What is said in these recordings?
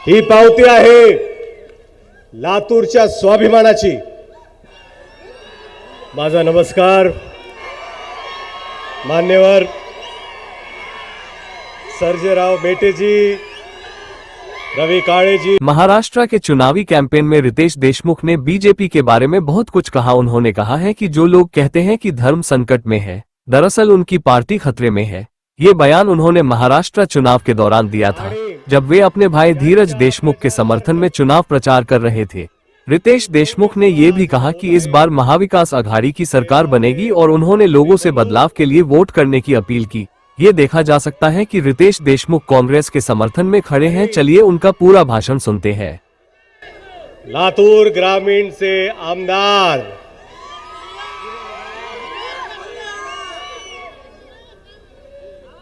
ही पावती आहे लातूरच्या स्वाभिमानाची। माझा नमस्कार मान्यवर सर्जेराव मेटे जी, रवि काळे जी। महाराष्ट्र के चुनावी कैंपेन में रितेश देशमुख ने बीजेपी के बारे में बहुत कुछ कहा। उन्होंने कहा है कि जो लोग कहते हैं कि धर्म संकट में है, दरअसल उनकी पार्टी खतरे में है। ये बयान उन्होंने महाराष्ट्र चुनाव के दौरान दिया था, जब वे अपने भाई धीरज देशमुख के समर्थन में चुनाव प्रचार कर रहे थे। रितेश देशमुख ने ये भी कहा कि इस बार महाविकास आघाड़ी की सरकार बनेगी और उन्होंने लोगों से बदलाव के लिए वोट करने की अपील की। ये देखा जा सकता है कि रितेश देशमुख कांग्रेस के समर्थन में खड़े हैं। चलिए उनका पूरा भाषण सुनते हैं। लातूर ग्रामीण से आमदार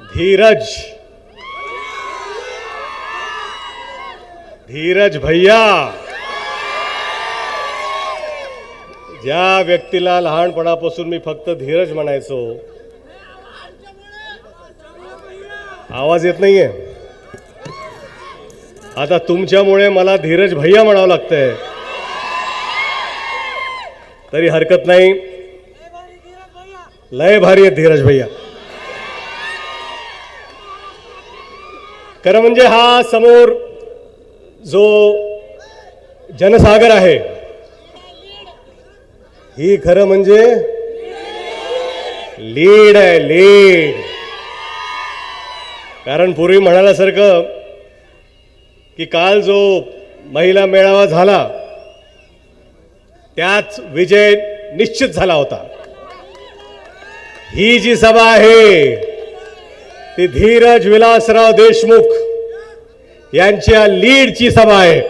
धीरज भैया, ज्या व्यक्तीला लहानपणापासून मी फक्त धीरज म्हणायचो, आवाज येत नाहीये, आता तुमच्यामुळे मला धीरज भैया म्हणावं लागतंय, तरी हरकत नाही। लय भारी आहे धीरज भैया। खरं म्हणजे हा समोर जो जनसागर आहे, ही खरं म्हणजे लीड आहे, लीड। कारण पूर्वी म्हणाल्यासारखं की काल जो महिला मेळावा झाला त्याच विजय निश्चित झाला होता। ही जी सभा आहे ती धीरज विलासराव देशमुख यांच्या लीडची सभा आहे।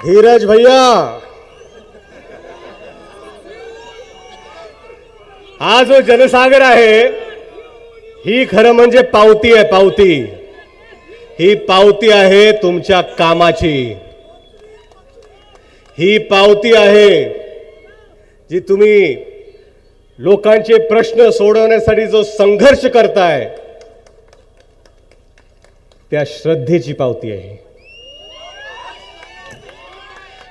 धीरज भैया, हा जो जनसागर आहे ही खरं म्हणजे पावती आहे, पावती। ही पावती आहे तुमच्या कामाची। ही पावती आहे जी तुम्ही लोकांचे प्रश्न सोडवण्यासाठी जो संघर्ष करताय त्या श्रद्धेची पावती आहे।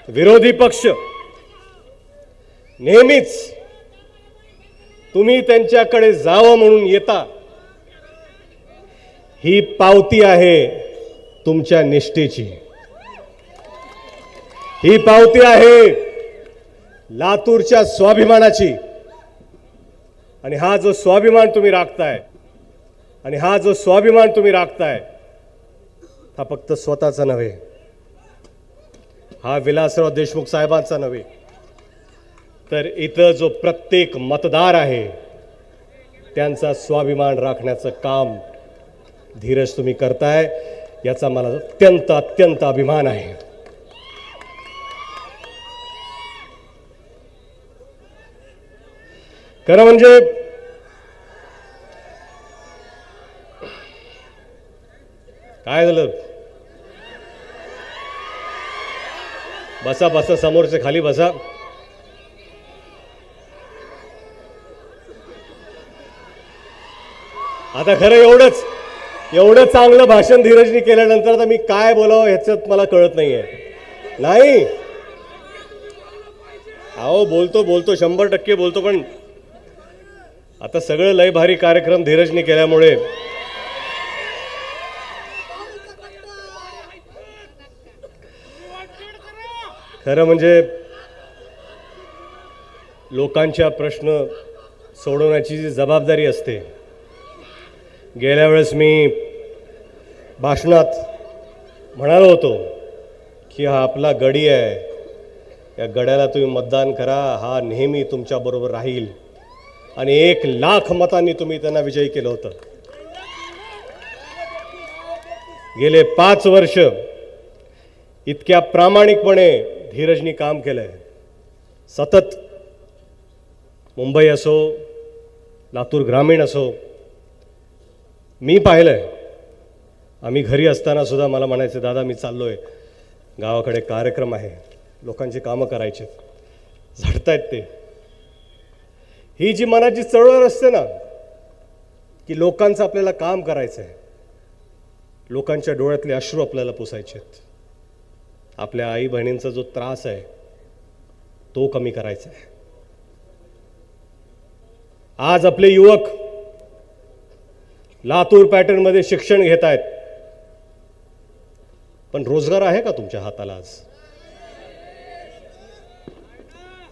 विरोधी पक्ष नेहमीच तुम्ही त्यांच्याकडे जावं म्हणून येता, ही पावती आहे तुमच्या निष्ठेची। ही पावती आहे लातूरच्या स्वाभिमानाची। आणि हा जो स्वाभिमान तुम्ही राखताय, हा फक्त स्वतःचा नव्हे, हा विलासराव देशमुख साहेबांचा नव्हे, तर इथं जो प्रत्येक मतदार आहे त्यांचा स्वाभिमान राखण्याचं काम धीरज तुम्ही करताय, याचा मला अत्यंत अत्यंत अभिमान आहे। खरं म्हणजे काय झालं, बसा बसा, समोरचे खाली बसा। आता खरं एवढं चांगलं भाषण धीरजनी केल्यानंतर आता मी काय बोलावं ह्याच्यात मला कळत नाहीये। नाही अहो, बोलतो 100% बोलतो, पण आता सगळं लय भारी कार्यक्रम धीरजनी केल्यामुळे खरं म्हणजे लोकांच्या प्रश्न सोडवण्याची जी जबाबदारी असते, गेल्या वेळेस मी भाषणात म्हणालो होतो की हा आपला गडी आहे, या गड्याला तुम्ही मतदान करा, हा नेहमी तुमच्याबरोबर राहील। आणि 1,00,000 मतांनी तुम्ही त्यांना विजयी केलं होतं। गेले 5 वर्ष इतक्या प्रामाणिकपणे धीरजनी काम केलंय। सतत मुंबई असो, लातूर ग्रामीण असो, मी पाहिलंय। आम्ही घरी असताना सुद्धा मला म्हणायचे, दादा मी चाललोय गावाकडे, कार्यक्रम आहे, लोकांची कामं करायची, झडतायत ते। ही जी मनाची चळवळ असते ना की लोकांचं आपल्याला काम करायचं आहे, लोकांच्या डोळ्यातले अश्रू आपल्याला पुसायचे आहेत. आपल्या आई बहिणींचा जो त्रास आहे तो कमी करायचा आहे. आज आपले युवक लातूर पॅटर्नमध्ये शिक्षण घेत आहेत, पण रोजगार आहे का तुमच्या हाताला? आज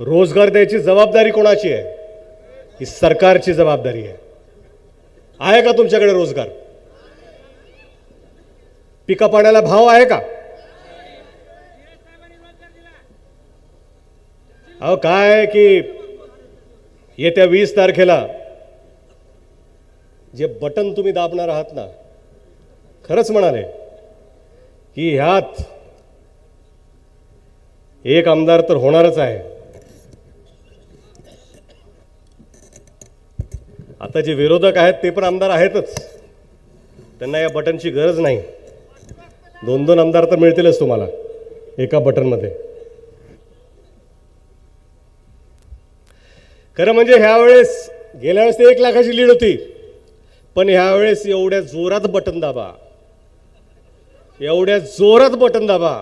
रोजगार द्यायची जबाबदारी कोणाची आहे? ही सरकारची जबाबदारी आहे. आहे का तुमच्याकडे रोजगार? पिका पाण्याला भाव आहे का? अहो काय की येत्या 20 तारखेला जे बटन तुम्ही दाबणार आहात ना, खरंच म्हणाले की ह्यात एक आमदार तर होणारच आहे. आता जे विरोधक आहेत ते पण आमदार आहेतच, त्यांना या बटनची गरज नाही. 2-2 आमदार तर मिळतीलच तुम्हाला एका बटनमध्ये. खरं म्हणजे ह्यावेळेस, गेल्या वेळेस ते 1 लाखाची लीड होती, पण ह्यावेळेस एवढ्या जोरात बटन दाबा, एवढ्या जोरात बटन दाबा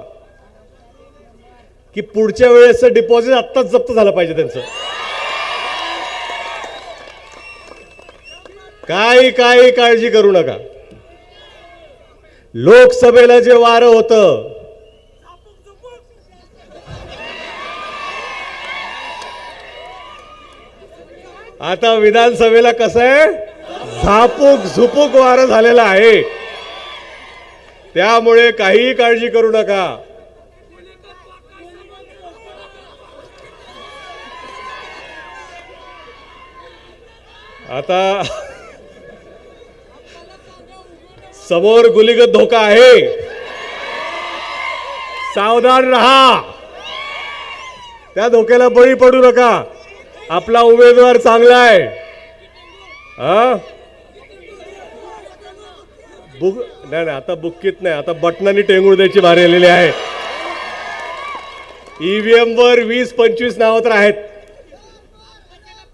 की पुढच्या वेळेसचं डिपॉझिट आत्ताच जप्त झालं पाहिजे त्यांचं. काही काळजी करू नका. लोकसभेला जे वारं होतं, आता विधानसभेला कसं आहे, झापूक झुपूक वारं झालेलं आहे. त्यामुळे काही काळजी करू नका. आता समोर गुलीगत धोका आहे, सावधान रहा. त्या धोक्याला बळी पडू नका. आपला उमेदवार चांगला आहे. नाही, आता बुक्कीत नाही, आता बटनाने टेंगूळ द्यायची भारी आलेली आहे. ईव्हीएम वर 20-25 नावं तर आहेत,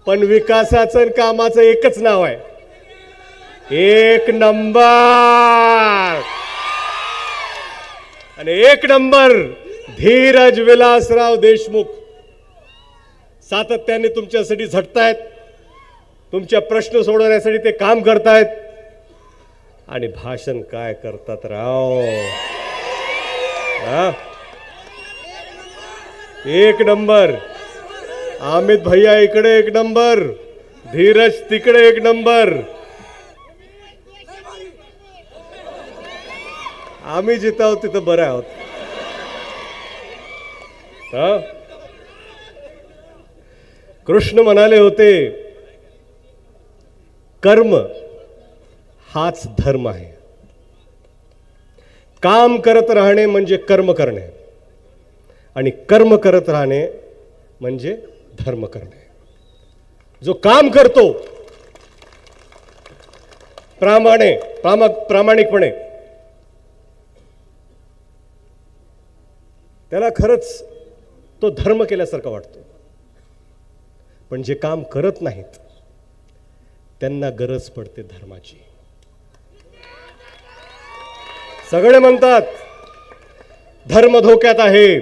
पण विकासाचं आणि कामाचं एकच नाव आहे, 1 नंबर. आणि 1 नंबर धीरज विलासराव देशमुख. सातत्याने तुमच्यासाठी झटतायत, तुमच्या प्रश्न सोडवण्यासाठी ते काम करतायत. आणि भाषण काय करतात राव. 1 नंबर. अमित भैया इकडे 1 नंबर, धीरज तिकडे 1 नंबर. आम्ही जिथं आहोत तिथं बरं आहोत. कृष्ण म्हणाले होते, कर्म हाच धर्म आहे. काम करत राहणे म्हणजे कर्म करणे, आणि कर्म करत राहणे म्हणजे धर्म करणे. जो काम करतो प्रामाणिकपणे, त्याला खरंच तो धर्म केल्यासारखा वाटतो. पण जे काम करत नाहीत त्यांना गरज पडते धर्माची. सगळे म्हणतात धर्म धोक्यात आहे.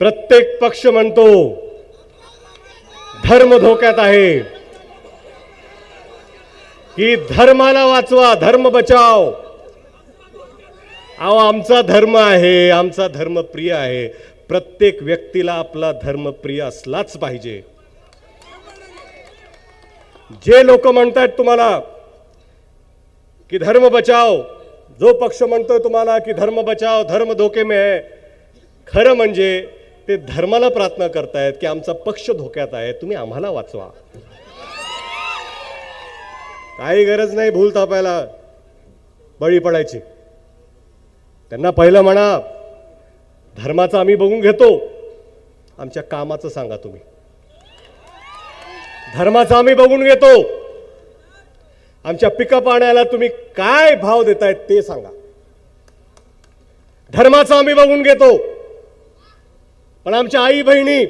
प्रत्येक पक्ष म्हणतो धर्म धोक्यात आहे, की धर्माला वाचवा, धर्म बचाव. अहो, आमचा धर्म आहे, आमचा धर्म प्रिय आहे. प्रत्येक व्यक्तीला आपला धर्म प्रिय असलाच पाहिजे. जे लोक म्हणतात तुम्हाला की धर्म बचाव, जो पक्ष म्हणतोय तुम्हाला की धर्म बचाव, धर्म धोके में है, खरं म्हणजे ते धर्माला प्रार्थना करतायत की आमचा पक्ष धोक्यात आहे, तुम्ही आम्हाला वाचवा. काही गरज नाही भूल थापायला, बळी पडायची. त्यांना पहिलं म्हणा धर्माचं आम्ही बघून घेतो, आमच्या कामाचं सांगा तुम्ही. धर्माचं आम्ही बघून घेतो, आमच्या पिका पाण्याला तुम्ही काय भाव देतायत ते सांगा. धर्माचं आम्ही बघून घेतो, पण आमच्या आई बहिणी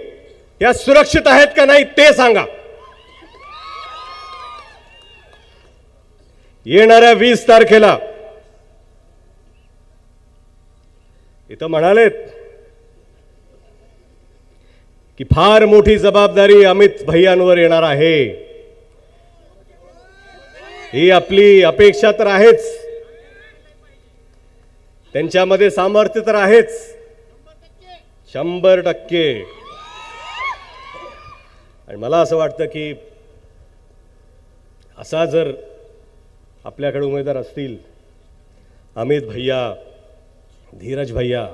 या सुरक्षित आहेत का नाही ते सांगा. येणाऱ्या 20 तारखेला इथं म्हणालेत की फार मोठी जबाबदारी अमित भैयांवर येणार आहे. ही आपली अपेक्षा तर आहेच, त्यांच्यामध्ये सामर्थ्य तर आहेच 100%. आणि मला असं वाटतं की असा जर आपल्याकडे उमेदवार असतील, अमित भैया, धीरज भैया,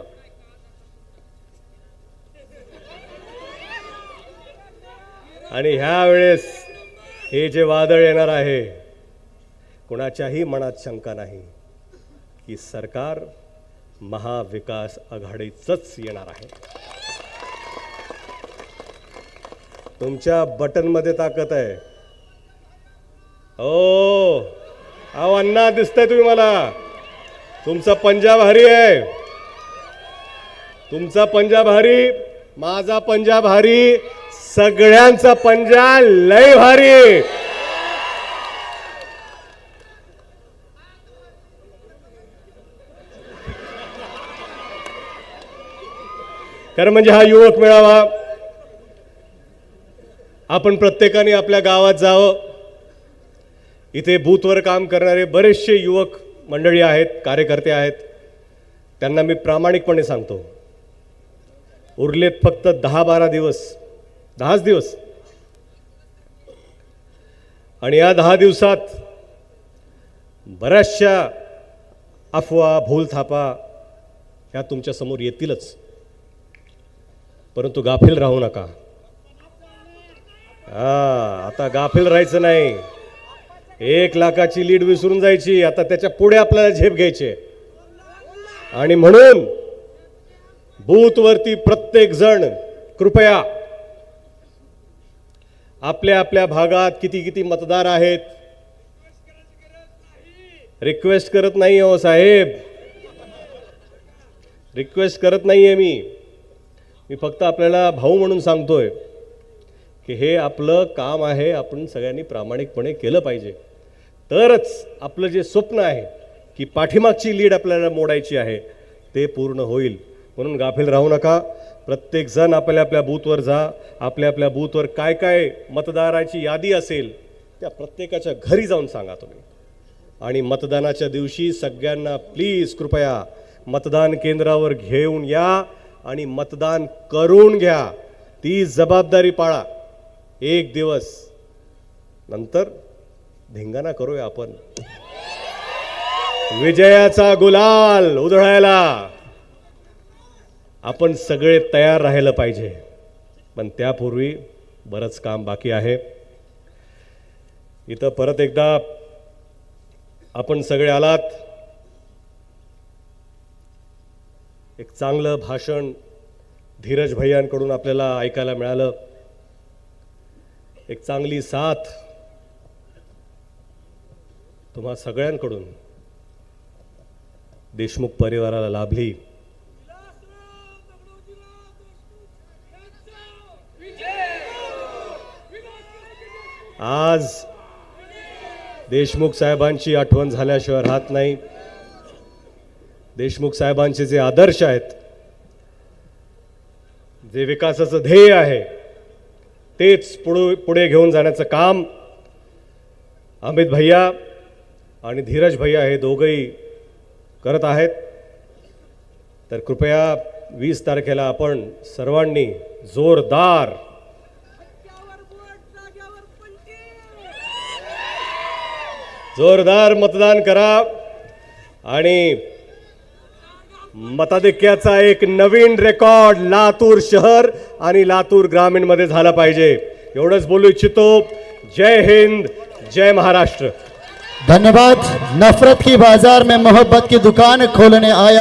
आणि ह्या वेळेस हे जे वादळ येणार आहे, कोणाच्याही मनात शंका नाही की सरकार महाविकास आघाडीचंच येणार आहे. तुमच्या बटनमध्ये ताकद आहे. ओ अहो अण्णा, दिसतंय तुम्ही मला, तुमचा पंजाब हरी आहे. तुमचा पंजाब हरी, माझा पंजाब हरी, सगळ्यांचा पंजा लय भारी. खरं म्हणजे हा युवक मेळावा आपण प्रत्येकाने आपल्या गावात जावं. इथे बूथवर काम करणारे बरेचसे युवक मंडळी आहेत, कार्यकर्ते आहेत. त्यांना मी प्रामाणिकपणे सांगतो, उरलेत फक्त 10-12 दिवस, 10च दिवस, आणि या 10 दिवसात बऱ्याचशा अफवा, भूलथापा ह्या तुमच्या समोर येतीलच. परंतु गाफील राहू नका. आता गाफील राहायचं नाही. 1 लाखाची लीड विसरून जायची. आता त्याच्या पुढे आपल्याला झेप घ्यायची. आणि म्हणून बूथवरती प्रत्येक जण कृपया आपल्या आपल्या भागात किती मतदार आहेत, रिक्वेस्ट करत नाही हो साहेब, रिक्वेस्ट करत नाहीये मी फक्त आपल्याला भाऊ म्हणून सांगतोय की हे आपलं काम आहे. आपण सगळ्यांनी प्रामाणिकपणे केलं पाहिजे, तरच आपलं जे स्वप्न आहे की पाठीमागची लीड आपल्याला मोडायची आहे ते पूर्ण होईल. म्हणून गाफील राहू नका. प्रत्येक जण आपल्या आपल्या बूथवर जा. आपल्या आपल्या बूथवर काय काय मतदाराची यादी असेल त्या प्रत्येकाच्या घरी जाऊन सांगा तुम्ही. आणि मतदानाच्या दिवशी सगळ्यांना प्लीज कृपया मतदान केंद्रावर घेऊन या आणि मतदान करून घ्या. ती जबाबदारी पाळा. 1 दिवस नंतर धिंगाणा करूया आपण, विजयाचा गुलाल उधळायला आपण सगळे तयार राहायला पाहिजे. पण त्यापूर्वी बरंच काम बाकी आहे. इथं परत एकदा आपण सगळे आलात. एक चांगलं भाषण धीरज भैयांकडून आपल्याला ऐकायला मिळालं. एक चांगली साथ तुम्हा सगळ्यांकडून देशमुख परिवाराला लाभली. आज देशमुख साहेबांची आठवण झाल्याशिवाय राहत नाही. देशमुख साहेबांचे जे आदर्श आहेत, जे विकासाचं ध्येय आहे, तेच पुढे घेऊन जाण्याचं काम अमित भैया आणि धीरज भैया हे दोघंही करत आहेत. तर कृपया 20 तारखेला आपण सर्वांनी जोरदार मतदान करा. आणि मताधिक्याचा एक नवीन रेकॉर्ड लातूर शहर आणि लातूर ग्रामीण मध्ये झाला पाहिजे. एवढंच बोलू इच्छितो. जय हिंद, जय महाराष्ट्र. धन्यवाद. नफरत की बाजार में मोहब्बत की दुकान खोलने आया